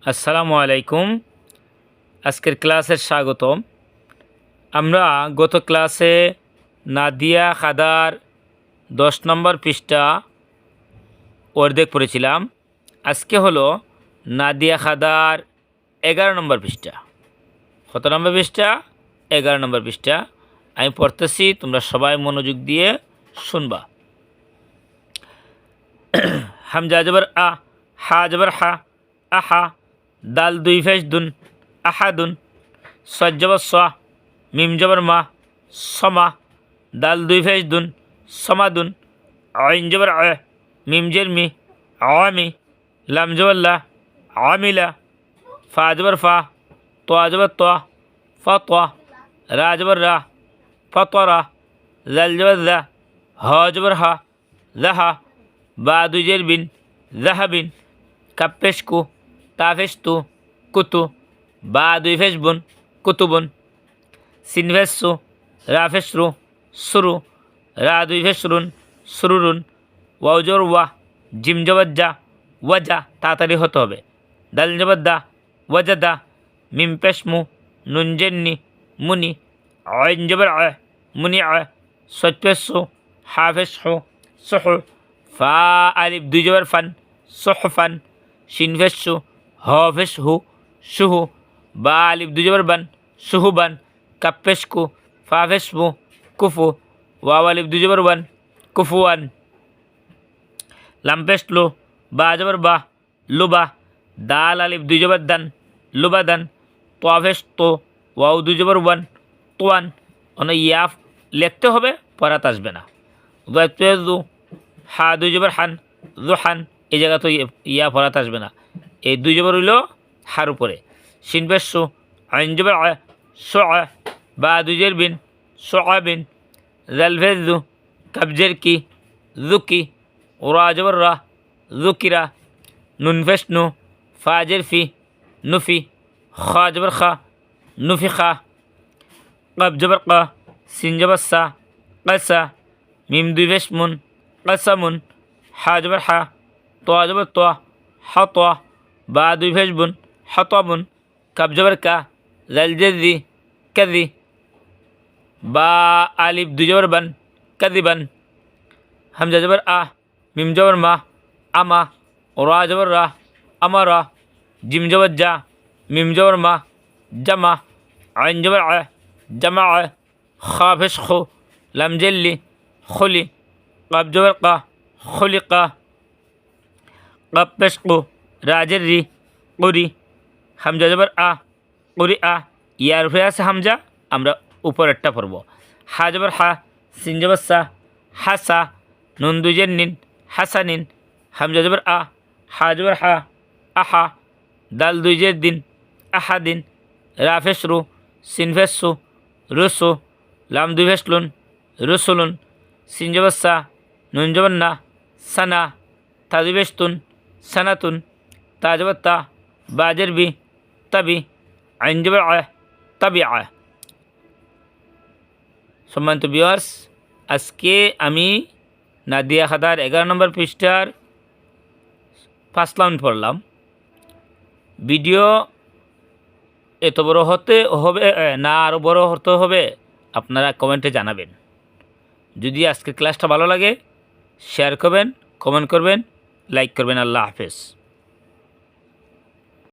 আসসালামু আলাইকুম। আজকের ক্লাসের স্বাগতম। আমরা গত ক্লাসে নাদিয়া খাদার 10 নম্বর পৃষ্ঠা অর্ধেক পড়েছিলাম। আজকে হলো নাদিয়া খাদার 11 নম্বর পৃষ্ঠা। কত নম্বর পৃষ্ঠা? 11 নম্বর পৃষ্ঠা। আমি পড়তেছি, তোমরা সবাই মনোযোগ দিয়ে শুনবা। হামজা জবর আ, হা জবর হা, আহা। দাল দুই ফেস দুন, আহাদুন। সদ জবর স, মিম জবর মা, সমা। দাল দুই ফেস দুন, সমাদুন। আইন জবর আ, মিম জের মি, আওয়ামি। লাম জবর লা, আমিলা। ফা জবর ফা, তোয়া জবর তোয়া, ফতোয়া। রা জবর রা, ফতরা। জাল জবর জা, হ জবর হা, জাহা। বা দুই জের বিন, জাহাবিন। কাপ্পেশকু, তাফেশতু, কুতু। বা দুই ফেস বুন, কুতুবুন। সিনভেসু, রাফেসরু, সুরু। রা দুই ফেসরুন, সুরুরুন। ওয়াও জবর ওয়া, জিম জবর যা, ওয়াজা। তাড়াতাড়ি হতে হবে। দাল জবর দা, ওয়াজাদা। মিম পেশমু, নুন জেন্নি, মুনি। আইন জবর আ, মুনি আ। সদ পেশু, হাফেসহু, সুহু। ফা আলিফ দুই জবর ফান, সুহফান। শিন ফেসু, হ ফেসহু, সুহু। বা আলিফ দুই জবর বান, সুহুবান। কাপ ফেসকু, ফা ফেসমু, কুফু। ওয়াও আলিফ দুই জবর ওয়ান, কুফুয়ান। লাম পেশলু, বা জবর বা, লুবা। দাল আলিফ দুই জবর দান, লুবাদান। তোয়া ফেসতো, ওয়াও দুই জবর ওয়ান, তোয়ান। ইয়া লিখতে হবে, পড়াতে আসবে না। দু, হা দুই জবর হান, জোহান। এই জায়গা তো ইয়া পড়াতে আসবে না। এই দুই জবর হইল হার উপরে। শিন পেশু, আইন জবর আ, সো আ। বা দুই জের বিন, সো বিন। জাল ভেজু, কাবজের কি, জুকি। ওরা জবর রা, জুকিরা। নুন ফেসনু, ফাজের ফি, নুফি। খা জবর খা, নুফি খা। কব জবর কা, সিন জবর সা, কসা। মিম দুই ফেসমুন, কসামুন। হা জবর হা, তোয়া জবর তোয়া, হতোয়া। বা দুই ফেসবুন, হতবুন। কাব জবর কা, জাল জেদি, কাদি। বা আলিফ দুই জবর বান, কাদিবান। হামজা জবর আ, মিম জবর মা, আমা। রা জবর রা, আমারা। জিম জবর যা, মিম জবর মা, জামা। আইন জবর আ, জামা আ। খা ফেস খো, লাম জেল্লি, খলি। কাব জবর কা, খলিকা। কাব পেশ কো, রাজের রি, করি। হামজা জবর আ, করি আ। ইয়ার উপরে আছে হামজা, আমরা উপরেরটা পড়ব। হা জবর হা, সিন জবর সা, হাসা। নুন দুই জের নিন, হাসানিন। হামজা জবর আ, হা জবর হা, আহা। দাল দুই জের দিন, আহাদিন। রা ফেসরু, সিন ফেসু, রুসু। লাম দুই ফেসলুন, রুসুলুন। সিন জবর সা, নুন জবর না, সানা। তা দুই ফেসতুন, সানাতুন। তা জবর তা, বাজের বি, তাবি। আইন জবর আ, তাবি আ। সম্মানিত ভিউয়ার্স, আজকে আমি নাদিয়া খাদার 11 নম্বর পৃষ্ঠার ফার্স্ট লাইন পড়লাম। ভিডিও এত বড় হতে হবে না আরও বড় হতে হবে, আপনারা কমেন্টে জানাবেন। যদি আজকের ক্লাসটা ভালো লাগে শেয়ার করবেন, কমেন্ট করবেন, লাইক করবেন। আল্লাহ হাফেজ।